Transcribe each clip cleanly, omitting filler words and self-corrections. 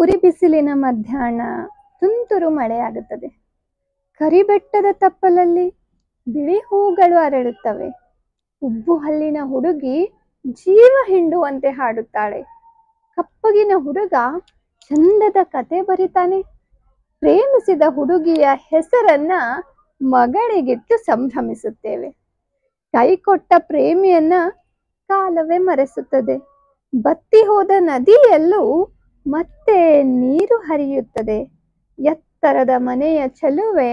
ಉರಿ ಬಿಸಿಲಿನ ಮಧ್ಯಾಹ್ನ ತುಂತುರು ಮಳೆಯಾಗುತ್ತದೆ. ಕರಿಬೆಟ್ಟದ ತಪ್ಪಲಲ್ಲಿ ಬಿಳಿ ಹೂಗಳು ಅರಳುತ್ತವೆ. ಉಬ್ಬು ಹಲ್ಲಿನ ಹುಡುಗಿ ಜೀವ ಹಿಂಡುವಂತೆ ಹಾಡುತ್ತಾಳೆ. ಕಪ್ಪಗಿನ ಹುಡುಗ ಚಂದದ ಕತೆ ಬರಿತಾನೆ. ಪ್ರೇಮಿಸಿದ ಹುಡುಗಿಯ ಹೆಸರನ್ನ ಮಗಳಿಗಿಟ್ಟು ಸಂಭ್ರಮಿಸುತ್ತೇವೆ. ಕೈಕೊಟ್ಟ ಪ್ರೇಮಿಯನ್ನ ಕಾಲವೇ ಮರೆಸುತ್ತದೆ. ಬತ್ತಿ ಹೋದ ನದಿಯಲ್ಲೂ ಮತ್ತೆ ನೀರು ಹರಿಯುತ್ತದೆ. ಎತ್ತರದ ಮನೆಯ ಚೆಲುವೆ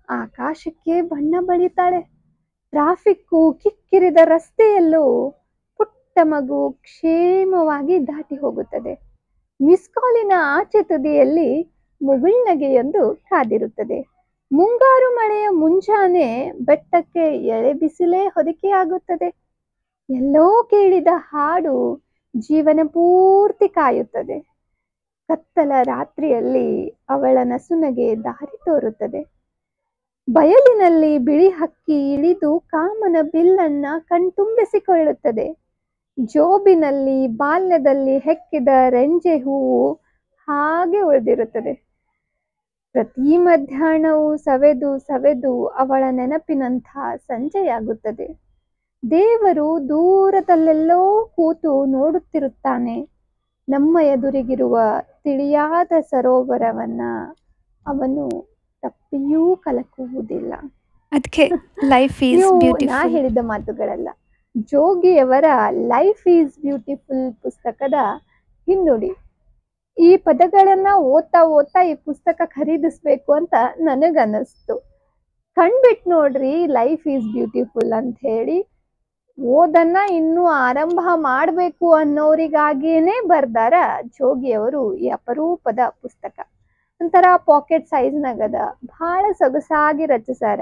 ಆಕಾಶಕ್ಕೆ ಬಣ್ಣ ಬಳಿತಾಳೆ. ಟ್ರಾಫಿಕ್ಕು ಕಿಕ್ಕಿರಿದ ರಸ್ತೆಯಲ್ಲೂ ಪುಟ್ಟ ಮಗು ಕ್ಷೇಮವಾಗಿ ದಾಟಿ ಹೋಗುತ್ತದೆ. ಮಿಸ್ಕಾಲಿನ ಆಚೆ ತುದಿಯಲ್ಲಿ ಮುಗುಳ್ನಗೆಯೊಂದು ಕಾದಿರುತ್ತದೆ. ಮುಂಗಾರು ಮಳೆಯ ಮುಂಜಾನೆ ಬೆಟ್ಟಕ್ಕೆ ಎಳೆ ಬಿಸಿಲೇ ಹೊದಿಕೆಯಾಗುತ್ತದೆ. ಎಲ್ಲೋ ಕೇಳಿದ ಹಾಡು ಜೀವನ ಪೂರ್ತಿ ಕಾಯುತ್ತದೆ. ಕತ್ತಲ ರಾತ್ರಿಯಲ್ಲಿ ಅವಳ ನಸುನಗೆ ದಾರಿ ತೋರುತ್ತದೆ. ಬಯಲಿನಲ್ಲಿ ಬಿಳಿ ಹಕ್ಕಿ ಇಳಿದು ಕಾಮನ ಬಿಲ್ಲನ್ನ ಕಣ್ತುಂಬಿಸಿಕೊಳ್ಳುತ್ತದೆ. ಜೋಬಿನಲ್ಲಿ ಬಾಲ್ಯದಲ್ಲಿ ಹೆಕ್ಕಿದ ರೆಂಜೆ ಹೂವು ಹಾಗೆ ಉಳಿದಿರುತ್ತದೆ. ಪ್ರತಿ ಮಧ್ಯಾಹ್ನವೂ ಸವೆದು ಸವೆದು ಅವಳ ನೆನಪಿನಂಥ ಸಂಜೆಯಾಗುತ್ತದೆ. ದೇವರು ದೂರದಲ್ಲೆಲ್ಲೋ ಕೂತು ನೋಡುತ್ತಿರುತ್ತಾನೆ. ನಮ್ಮ ಎದುರಿಗಿರುವ ತಿಳಿಯಾದ ಸರೋವರವನ್ನ ಅವನು ತಪ್ಪಿಯೂ ಕಲಕುವುದಿಲ್ಲ. ಅದಕ್ಕೆ ಲೈಫ್ ಈಸ್ ನಾ ಬ್ಯೂಟಿಫುಲ್. ಹೇಳಿದ ಮಾತುಗಳಲ್ಲ, ಜೋಗಿಯವರ ಲೈಫ್ ಈಸ್ ಬ್ಯೂಟಿಫುಲ್ ಪುಸ್ತಕದ ಹಿನ್ನುಡಿ. ಈ ಪದಗಳನ್ನ ಓದ್ತಾ ಓದ್ತಾ ಈ ಪುಸ್ತಕ ಖರೀದಿಸ್ಬೇಕು ಅಂತ ನನಗನ್ನಿಸ್ತು. ಕಣ್ಬಿಟ್ಟು ನೋಡ್ರಿ ಲೈಫ್ ಈಸ್ ಬ್ಯೂಟಿಫುಲ್ ಅಂತ ಹೇಳಿ. ಓದನ್ನ ಇನ್ನೂ ಆರಂಭ ಮಾಡಬೇಕು ಅನ್ನೋರಿಗಾಗಿಯೇ ಬರ್ದಾರ ಜೋಗಿಯವರು ಈ ಅಪರೂಪದ ಪುಸ್ತಕ. ಒಂಥರ ಪಾಕೆಟ್ ಸೈಜ್ನಾಗದ, ಬಹಳ ಸೊಗಸಾಗಿ ರಚಿಸಾರ.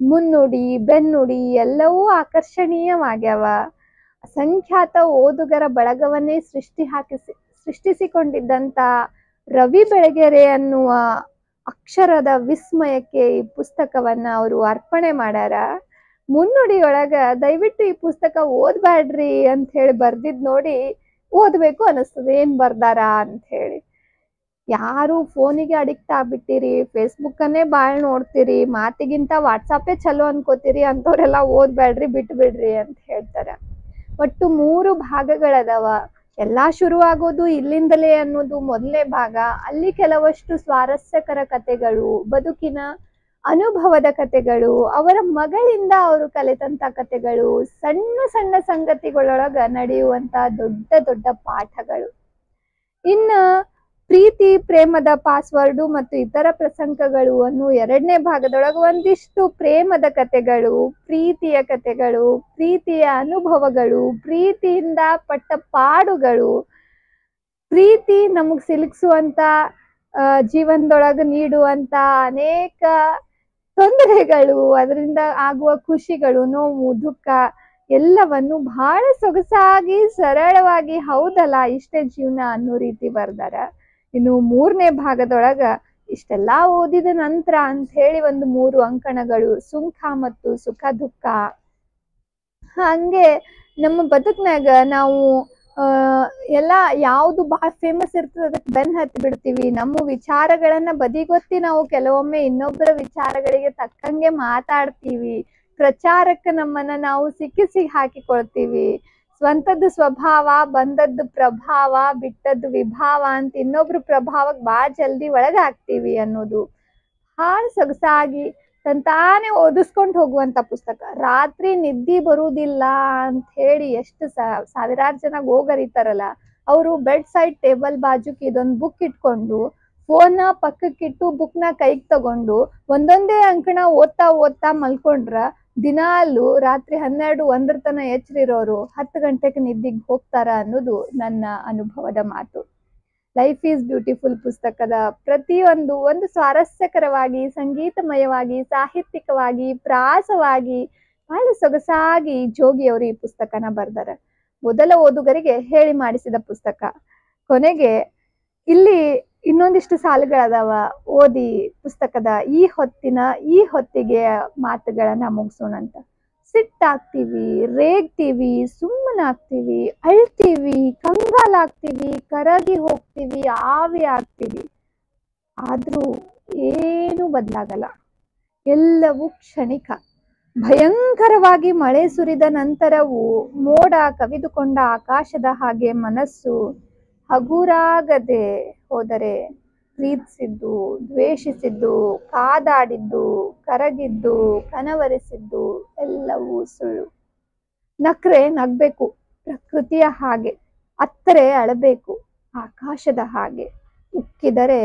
ಮುನ್ನುಡಿ ಬೆನ್ನುಡಿ ಎಲ್ಲವೂ ಆಕರ್ಷಣೀಯವಾಗ್ಯಾವ. ಅಸಂಖ್ಯಾತ ಓದುಗರ ಬಳಗವನ್ನೇ ಸೃಷ್ಟಿಸಿಕೊಂಡಿದ್ದಂತ ರವಿ ಬೆಳಗೆರೆ ಅನ್ನುವ ಅಕ್ಷರದ ವಿಸ್ಮಯಕ್ಕೆ ಈ ಪುಸ್ತಕವನ್ನ ಅವರು ಅರ್ಪಣೆ ಮಾಡ್ಯಾರ. ಮುನ್ನುಡಿಯೊಳಗ ದಯವಿಟ್ಟು ಈ ಪುಸ್ತಕ ಓದ್ಬ್ಯಾಡ್ರಿ ಅಂತ ಹೇಳಿ ಬರ್ದಿದ್ ನೋಡಿ ಓದ್ಬೇಕು ಅನಿಸ್ತದೆ ಏನ್ ಬರ್ದಾರ ಅಂತ ಹೇಳಿ. ಯಾರು ಫೋನಿಗೆ ಅಡಿಕ್ಟ್ ಆಗ್ಬಿಟ್ಟಿರಿ, ಫೇಸ್ಬುಕ್ ಅನ್ನೇ ಬಾಳ್ ನೋಡ್ತೀರಿ, ಮಾತಿಗಿಂತ ವಾಟ್ಸಾಪೇ ಚಲೋ ಅನ್ಕೋತೀರಿ ಅಂತವ್ರೆಲ್ಲ ಓದ್ಬ್ಯಾಡ್ರಿ, ಬಿಟ್ಬಿಡ್ರಿ ಅಂತ ಹೇಳ್ತಾರ. ಒಟ್ಟು 3 ಭಾಗಗಳದಾವ. ಎಲ್ಲಾ ಶುರುವಾಗೋದು ಇಲ್ಲಿಂದಲೇ ಅನ್ನೋದು ಮೊದಲನೇ ಭಾಗ. ಅಲ್ಲಿ ಕೆಲವಷ್ಟು ಸ್ವಾರಸ್ಯಕರ ಕಥೆಗಳು, ಬದುಕಿನ ಅನುಭವದ ಕಥೆಗಳು, ಅವರ ಮಗಳಿಂದ ಅವರು ಕಲಿತಂತ ಕಥೆಗಳು, ಸಣ್ಣ ಸಣ್ಣ ಸಂಗತಿಗಳೊಳಗ ನಡೆಯುವಂತ ದೊಡ್ಡ ದೊಡ್ಡ ಪಾಠಗಳು. ಇನ್ನ ಪ್ರೀತಿ ಪ್ರೇಮದ ಪಾಸ್ವರ್ಡು ಮತ್ತು ಇತರ ಪ್ರಸಂಗಗಳು ಅನ್ನೋ 2ನೇ ಭಾಗದೊಳಗ ಒಂದಿಷ್ಟು ಪ್ರೇಮದ ಕಥೆಗಳು, ಪ್ರೀತಿಯ ಕಥೆಗಳು, ಪ್ರೀತಿಯ ಅನುಭವಗಳು, ಪ್ರೀತಿಯಿಂದ ಪಟ್ಟ ಪಾಡುಗಳು, ಪ್ರೀತಿ ನಮಗ್ ಸಿಲುಕಿಸುವಂತ ಜೀವನದೊಳಗ ನೀಡುವಂತ ಅನೇಕ ತೊಂದರೆಗಳು, ಅದರಿಂದ ಆಗುವ ಖುಷಿಗಳು, ನೋವು, ದುಃಖ ಎಲ್ಲವನ್ನು ಬಹಳ ಸೊಗಸಾಗಿ ಸರಳವಾಗಿ ಹೌದಲ್ಲ ಇಷ್ಟೇ ಜೀವನ ಅನ್ನೋ ರೀತಿ ಬರ್ದಾರ. ಇನ್ನು 3ನೇ ಭಾಗದೊಳಗ ಇಷ್ಟೆಲ್ಲಾ ಓದಿದ ನಂತರ ಅಂತ ಹೇಳಿ ಒಂದು 3 ಅಂಕಣಗಳು, ಸುಂಕ ಮತ್ತು ಸುಖ ದುಃಖ. ಹಂಗೆ ನಮ್ಮ ಬದುಕ್ನಾಗ ನಾವು ಎಲ್ಲ ಯಾವ್ದು ಬಹಳ ಫೇಮಸ್ ಇರ್ತದೆ ಅದಕ್ಕೆ ಬೆನ್ ಹತ್ತಿ ಬಿಡ್ತೀವಿ. ನಮ್ಮ ವಿಚಾರಗಳನ್ನ ಬದಿಗೊತ್ತಿ ನಾವು ಕೆಲವೊಮ್ಮೆ ಇನ್ನೊಬ್ಬರ ವಿಚಾರಗಳಿಗೆ ತಕ್ಕಂಗೆ ಮಾತಾಡ್ತೀವಿ. ಪ್ರಚಾರಕ್ಕೆ ನಮ್ಮನ್ನ ನಾವು ಸಿಕ್ಕಿಸಿ ಹಾಕಿಕೊಳ್ತೀವಿ. ಸ್ವಂತದ್ದು ಸ್ವಭಾವ, ಬಂದದ್ದು ಪ್ರಭಾವ, ಬಿಟ್ಟದ್ದು ವಿಭಾವ ಅಂತ ಇನ್ನೊಬ್ರು ಪ್ರಭಾವಕ್ಕೆ ಭಾಳ ಜಲ್ದಿ ಒಳಗಾಗ್ತೀವಿ ಅನ್ನೋದು ಭಾಳ ಸೊಗಸಾಗಿ ತಂತಾನೆ ಓದಿಸ್ಕೊಂಡು ಹೋಗುವಂತ ಪುಸ್ತಕ. ರಾತ್ರಿ ನಿದ್ದೆ ಬರುವುದಿಲ್ಲ ಅಂತ ಹೇಳಿ ಎಷ್ಟು ಸಾವಿರಾರು ಜನ ಹೋಗರಿತಾರಲ್ಲ, ಅವರು ಬೆಡ್ ಸೈಡ್ ಟೇಬಲ್ ಬಾಜುಕ್ ಇದೊಂದು ಬುಕ್ ಇಟ್ಕೊಂಡು ಫೋನ್ನ ಪಕ್ಕಕ್ಕಿಟ್ಟು ಬುಕ್ನ ಕೈಗೆ ತಗೊಂಡು ಒಂದೊಂದೇ ಅಂಕಣ ಓದ್ತಾ ಓದ್ತಾ ಮಲ್ಕೊಂಡ್ರ ದಿನಾಲು ರಾತ್ರಿ 12-1 ತನ ಎಚ್ಚರಿರೋರು 10 ಗಂಟೆಗೆ ನಿದ್ದಿಗೆ ಹೋಗ್ತಾರ ಅನ್ನೋದು ನನ್ನ ಅನುಭವದ ಮಾತು. ಲೈಫ್ ಈಸ್ ಬ್ಯೂಟಿಫುಲ್ ಪುಸ್ತಕದ ಪ್ರತಿಯೊಂದು ಒಂದು ಸ್ವಾರಸ್ಯಕರವಾಗಿ, ಸಂಗೀತಮಯವಾಗಿ, ಸಾಹಿತ್ಯಿಕವಾಗಿ, ಪ್ರಾಸವಾಗಿ ಬಹಳ ಸೊಗಸಾಗಿ ಜೋಗಿಯವರು ಈ ಪುಸ್ತಕನ ಬರ್ದಾರ. ಮೊದಲ ಓದುಗರಿಗೆ ಹೇಳಿ ಮಾಡಿಸಿದ ಪುಸ್ತಕ. ಕೊನೆಗೆ ಇಲ್ಲಿ ಇನ್ನೊಂದಿಷ್ಟು ಸಾಲುಗಳದಾವ, ಓದಿ ಪುಸ್ತಕದ ಈ ಹೊತ್ತಿಗೆ ಮಾತುಗಳನ್ನ ಮುಗಿಸೋಣಂತ. ಸಿಟ್ಟಾಗ್ತೀವಿ, ರೇಗ್ತೀವಿ, ಸುಮ್ಮನಾಗ್ತೀವಿ, ಅಳ್ತೀವಿ, ಕಂಗಾಲಾಗ್ತೀವಿ, ಕರಗಿ ಹೋಗ್ತೀವಿ, ಆವಿ ಆಗ್ತೀವಿ. ಆದ್ರೂ ಏನೂ ಬದಲಾಗಲ್ಲ. ಎಲ್ಲವೂ ಕ್ಷಣಿಕ. ಭಯಂಕರವಾಗಿ ಮಳೆ ಸುರಿದ ನಂತರವೂ ಮೋಡ ಕವಿದುಕೊಂಡ ಆಕಾಶದ ಹಾಗೆ ಮನಸ್ಸು ಹಗುರಾಗದೆ ಹೋದರೆ ಪ್ರೀತಿಸಿದ್ದು, ದ್ವೇಷಿಸಿದ್ದು, ಕಾದಾಡಿದ್ದು, ಕರಗಿದ್ದು, ಕನವರಿಸಿದ್ದು ಎಲ್ಲವೂ ಸುಳ್ಳು. ನಕ್ರೆ ನಗ್ಬೇಕು, ಪ್ರಕೃತಿಯ ಹಾಗೆ. ಅತ್ತರೆ ಅಳಬೇಕು, ಆಕಾಶದ ಹಾಗೆ. ಉಕ್ಕಿದರೆ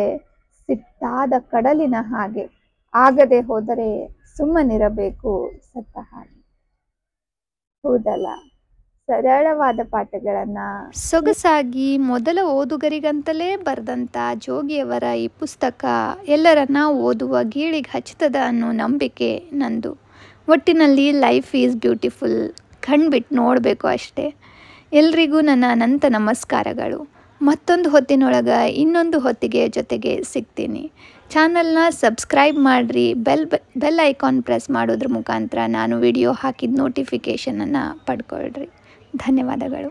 ಸಿಟ್ಟಾದ ಕಡಲಿನ ಹಾಗೆ. ಆಗದೆ ಹೋದರೆ ಸುಮ್ಮನಿರಬೇಕು, ಸತ್ತ ಹಾಗೆ. ಹೌದಲ್ಲ? ಸರಳವಾದ ಪಾಠಗಳನ್ನ ಸೊಗಸಾಗಿ ಮೊದಲ ಓದುಗರಿಗಂತಲೇ ಬರೆದಂಥ ಜೋಗಿಯವರ ಈ ಪುಸ್ತಕ ಎಲ್ಲರನ್ನ ಓದುವ ಗೀಳಿಗೆ ಹಚ್ಚುತ್ತದೆ ಅನ್ನೋ ನಂಬಿಕೆ ನಂದು. ಒಟ್ಟಿನಲ್ಲಿ ಲೈಫ್ ಈಸ್ ಬ್ಯೂಟಿಫುಲ್. ಕಣ್ಬಿಟ್ಟು ನೋಡಬೇಕು ಅಷ್ಟೇ. ಎಲ್ರಿಗೂ ನನ್ನ ಅನಂತ ನಮಸ್ಕಾರಗಳು. ಮತ್ತೊಂದು ಹೊತ್ತಿನೊಳಗೆ ಇನ್ನೊಂದು ಹೊತ್ತಿಗೆ ಜೊತೆಗೆ ಸಿಗ್ತೀನಿ. ಚಾನಲ್ನ ಸಬ್ಸ್ಕ್ರೈಬ್ ಮಾಡಿರಿ. ಬೆಲ್ ಐಕಾನ್ ಪ್ರೆಸ್ ಮಾಡೋದ್ರ ಮುಖಾಂತರ ನಾನು ವಿಡಿಯೋ ಹಾಕಿದ ನೋಟಿಫಿಕೇಷನನ್ನು ಪಡ್ಕೊಳ್ರಿ. ಧನ್ಯವಾದಗಳು.